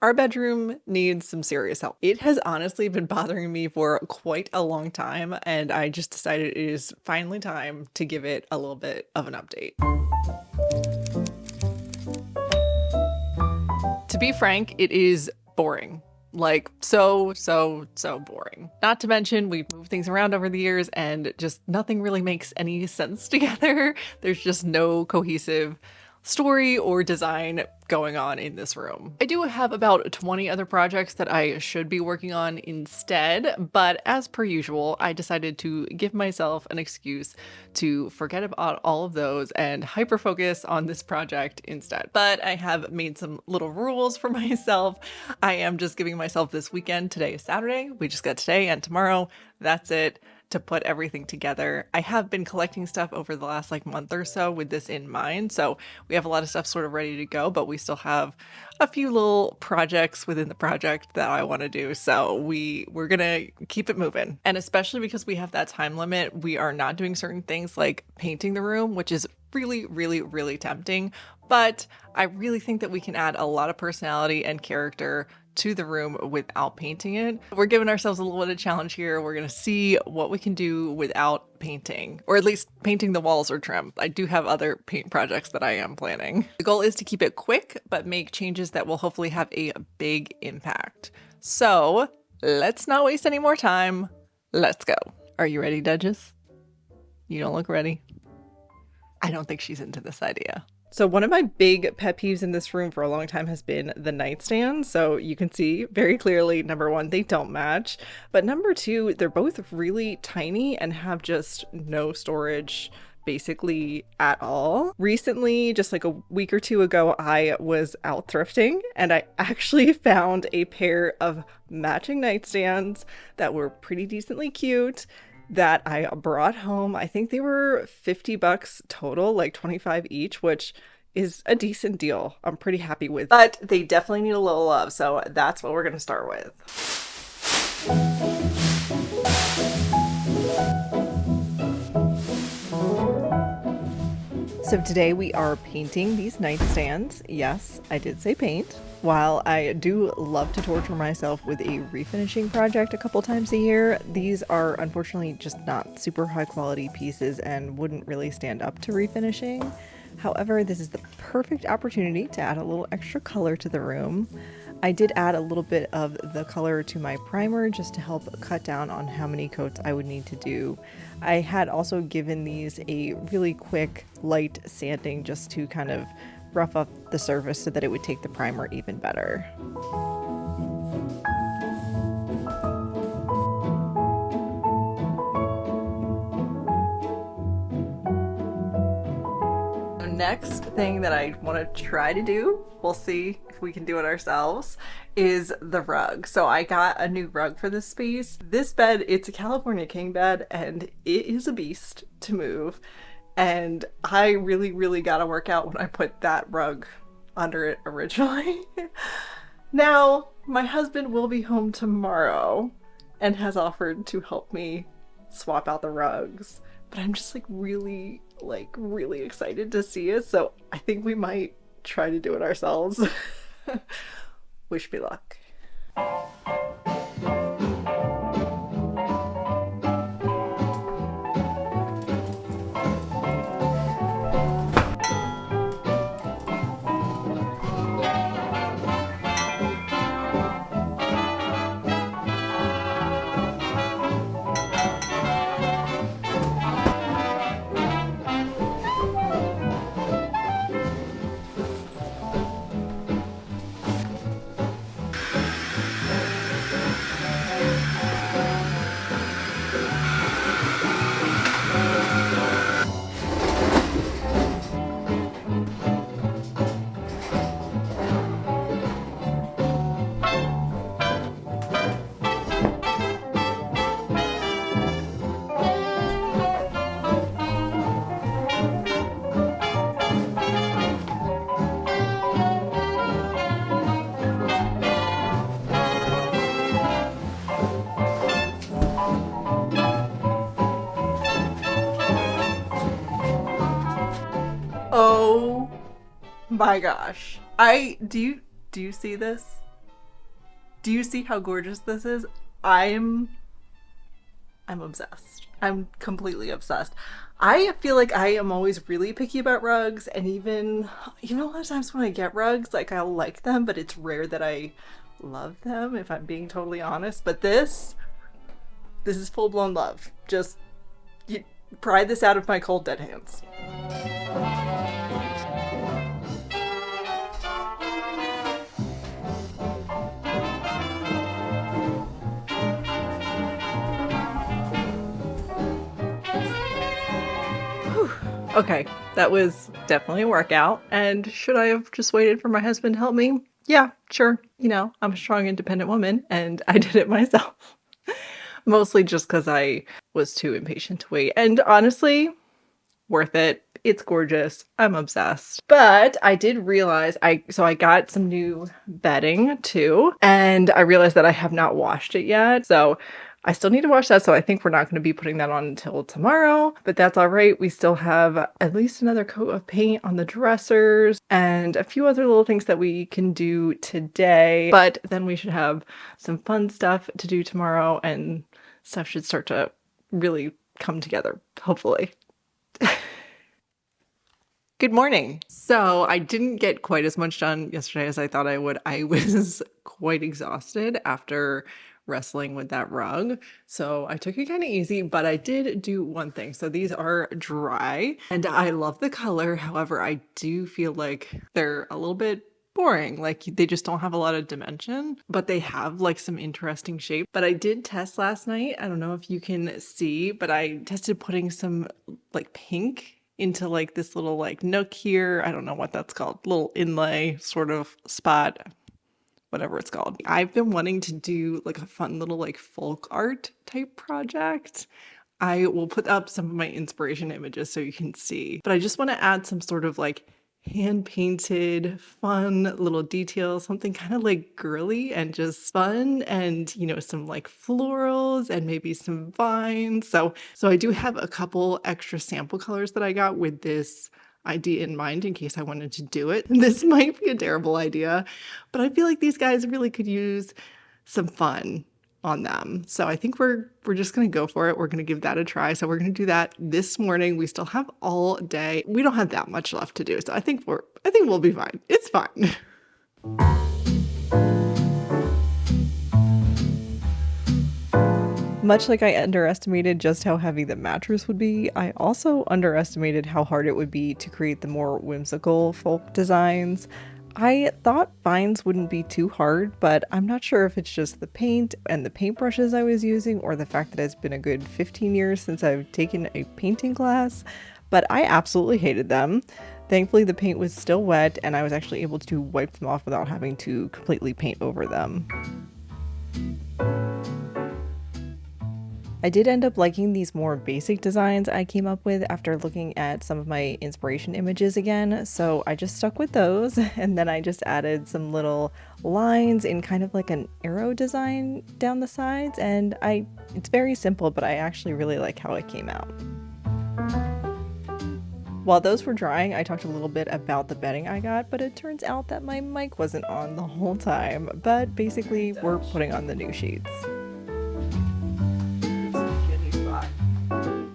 Our bedroom needs some serious help. It has honestly been bothering me for quite a long time, and I just decided it is finally time to give it a little bit of an update. To be frank, it is boring. Like so boring. Not to mention we've moved things around over the years and just nothing really makes any sense together. There's just no cohesive story or design going on in this room. I do have about 20 other projects that I should be working on instead, but as per usual, I decided to give myself an excuse to forget about all of those and hyper focus on this project instead. But I have made some little rules for myself. I am just giving myself this weekend. Today is Saturday. We just got today and tomorrow. That's it, to put everything together. I have been collecting stuff over the last month or so with this in mind. So we have a lot of stuff sort of ready to go, but we still have a few little projects within the project that I want to do. So we're gonna keep it moving. And especially because we have that time limit, we are not doing certain things like painting the room, which is really tempting. But I really think that we can add a lot of personality and character to the room without painting it. We're giving ourselves a little bit of challenge here. We're gonna see what we can do without painting, or at least painting the walls or trim. I do have other paint projects that I am planning. The goal is to keep it quick, but make changes that will hopefully have a big impact. So let's not waste any more time. Let's go. Are you ready, Duchess? You don't look ready. I don't think she's into this idea. So one of my big pet peeves in this room for a long time has been the nightstand. So you can see very clearly, number one, they don't match. But number two, they're both really tiny and have just no storage basically at all. Recently, just like a week or two ago, I was out thrifting and I actually found a pair of matching nightstands that were pretty decently cute that I brought home. I think they were $50 total, like 25 each, which is a decent deal. I'm pretty happy with, but they definitely need a little love. So that's what we're going to start with. So today we are painting these nightstands. Yes, I did say paint. While I do love to torture myself with a refinishing project a couple times a year, these are unfortunately just not super high quality pieces and wouldn't really stand up to refinishing. However, this is the perfect opportunity to add a little extra color to the room. I did add a little bit of the color to my primer just to help cut down on how many coats I would need to do. I had also given these a really quick light sanding just to kind of rough up the surface so that it would take the primer even better. Next thing that I want to try to do, we'll see if we can do it ourselves, is the rug. So I got a new rug for this space. This bed, it's a California king bed and it is a beast to move. And I really got to work out when I put that rug under it originally. Now, my husband will be home tomorrow and has offered to help me swap out the rugs. But I'm just really excited to see it. So I think we might try to do it ourselves. Wish me luck. Oh my gosh. Do you see this? Do you see how gorgeous this is? I'm obsessed. I'm completely obsessed. I feel like I am always really picky about rugs, and even a lot of times when I get rugs, like I'll like them, but it's rare that I love them, if I'm being totally honest. But this is full-blown love. Just pry this out of my cold dead hands. Okay, that was definitely a workout. And should I have just waited for my husband to help me? Yeah, sure. I'm a strong, independent woman, and I did it myself. Mostly just because I was too impatient to wait. And honestly, worth it. It's gorgeous. I'm obsessed. But I did realize I got some new bedding too, and I realized that I have not washed it yet. So I still need to wash that, so I think we're not going to be putting that on until tomorrow, but that's all right. We still have at least another coat of paint on the dressers and a few other little things that we can do today, but then we should have some fun stuff to do tomorrow, and stuff should start to really come together, hopefully. Good morning. So I didn't get quite as much done yesterday as I thought I would. I was quite exhausted after wrestling with that rug. So I took it kind of easy, but I did do one thing. So these are dry and I love the color. However, I do feel like they're a little bit boring. Like they just don't have a lot of dimension, but they have like some interesting shape. But I did test last night. I don't know if you can see, but I tested putting some like pink into like this little like nook here. I don't know what that's called. Little inlay sort of spot, whatever it's called. I've been wanting to do like a fun little like folk art type project. I will put up some of my inspiration images so you can see, but I just want to add some sort of like hand painted fun little details, something kind of like girly and just fun, and some like florals and maybe some vines. So I do have a couple extra sample colors that I got with this idea in mind in case I wanted to do it. This might be a terrible idea, but I feel like these guys really could use some fun on them. So I think we're just going to go for it. We're going to give that a try. So we're going to do that this morning. We still have all day. We don't have that much left to do. So I think we'll be fine. It's fine. Much like I underestimated just how heavy the mattress would be, I also underestimated how hard it would be to create the more whimsical folk designs. I thought vines wouldn't be too hard, but I'm not sure if it's just the paint and the paintbrushes I was using or the fact that it's been a good 15 years since I've taken a painting class, but I absolutely hated them. Thankfully, the paint was still wet and I was actually able to wipe them off without having to completely paint over them. I did end up liking these more basic designs I came up with after looking at some of my inspiration images again, so I just stuck with those, and then I just added some little lines in kind of like an arrow design down the sides, and it's very simple, but I actually really like how it came out. While those were drying, I talked a little bit about the bedding I got, but it turns out that my mic wasn't on the whole time, but basically we're putting on the new sheets.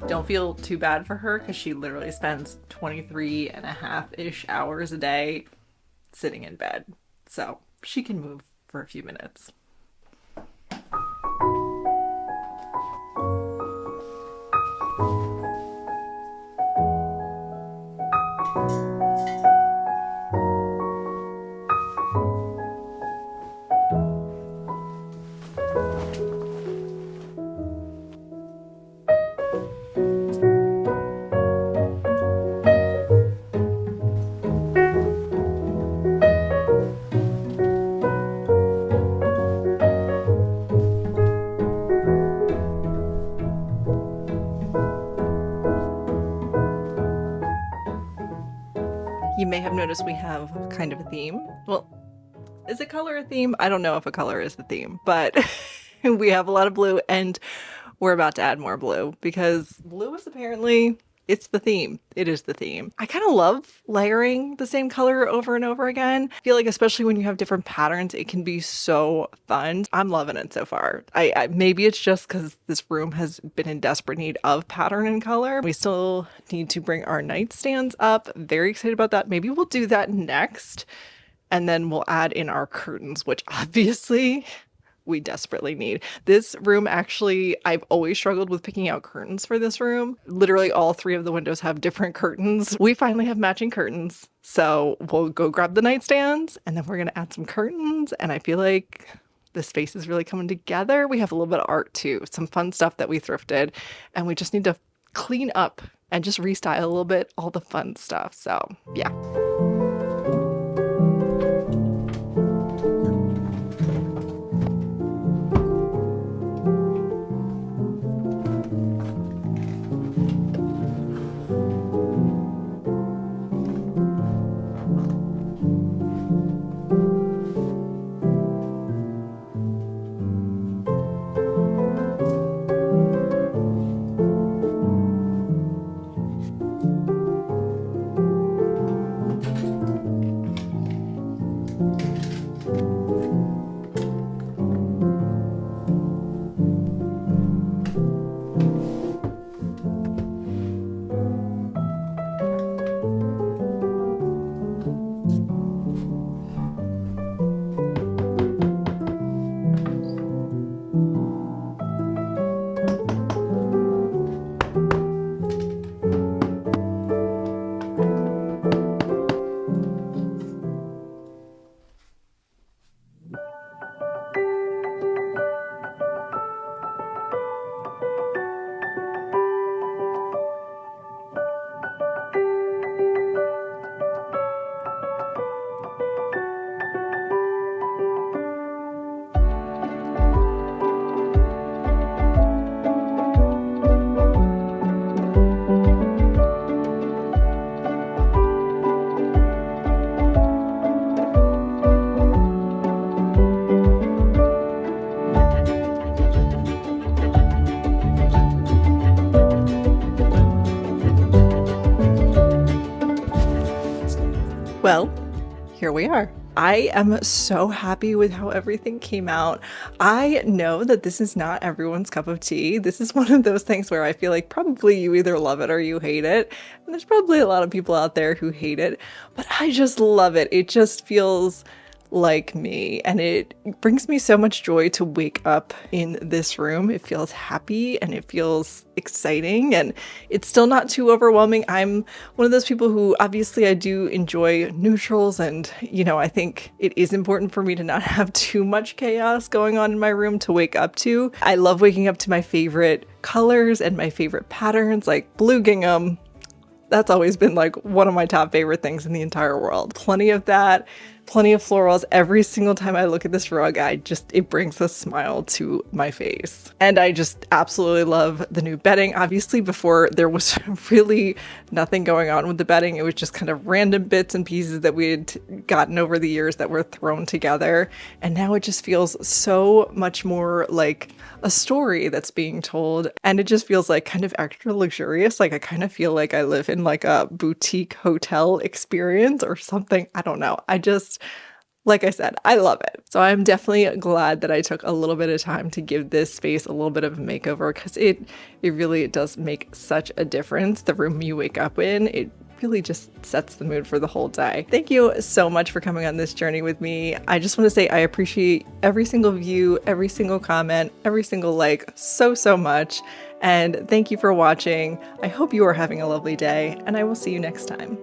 Don't feel too bad for her because she literally spends 23 and a half-ish hours a day sitting in bed. So she can move for a few minutes. You may have noticed we have kind of a theme. Well, is a color a theme? I don't know if a color is the theme, but we have a lot of blue and we're about to add more blue because blue is apparently It's the theme. It is the theme. I kind of love layering the same color over and over again. I feel like especially when you have different patterns, it can be so fun. I'm loving it so far. I maybe it's just because this room has been in desperate need of pattern and color. We still need to bring our nightstands up. Very excited about that. Maybe we'll do that next. And then we'll add in our curtains, which obviously we desperately need. This room, actually, I've always struggled with picking out curtains for this room. Literally all 3 of the windows have different curtains. We finally have matching curtains. So we'll go grab the nightstands and then we're gonna add some curtains. And I feel like the space is really coming together. We have a little bit of art too, some fun stuff that we thrifted, and we just need to clean up and just restyle a little bit, all the fun stuff. So yeah. Well, here we are. I am so happy with how everything came out. I know that this is not everyone's cup of tea. This is one of those things where I feel like probably you either love it or you hate it. And there's probably a lot of people out there who hate it, but I just love it. It just feels like me, and it brings me so much joy to wake up in this room. It feels happy and it feels exciting, and it's still not too overwhelming. I'm one of those people who obviously I do enjoy neutrals, and I think it is important for me to not have too much chaos going on in my room to wake up to. I love waking up to my favorite colors and my favorite patterns, like blue gingham. That's always been like one of my top favorite things in the entire world. Plenty of that, plenty of florals. Every single time I look at this rug, it brings a smile to my face. And I just absolutely love the new bedding. Obviously, before there was really nothing going on with the bedding. It was just kind of random bits and pieces that we had gotten over the years that were thrown together. And now it just feels so much more like a story that's being told, and it just feels like kind of extra luxurious. Like I kind of feel like I live in like a boutique hotel experience or something. I don't know. Like I said, I love it. So I'm definitely glad that I took a little bit of time to give this space a little bit of a makeover, because it really does make such a difference. The room you wake up in, it really just sets the mood for the whole day. Thank you so much for coming on this journey with me. I just want to say I appreciate every single view, every single comment, every single like so much. And thank you for watching. I hope you are having a lovely day, and I will see you next time.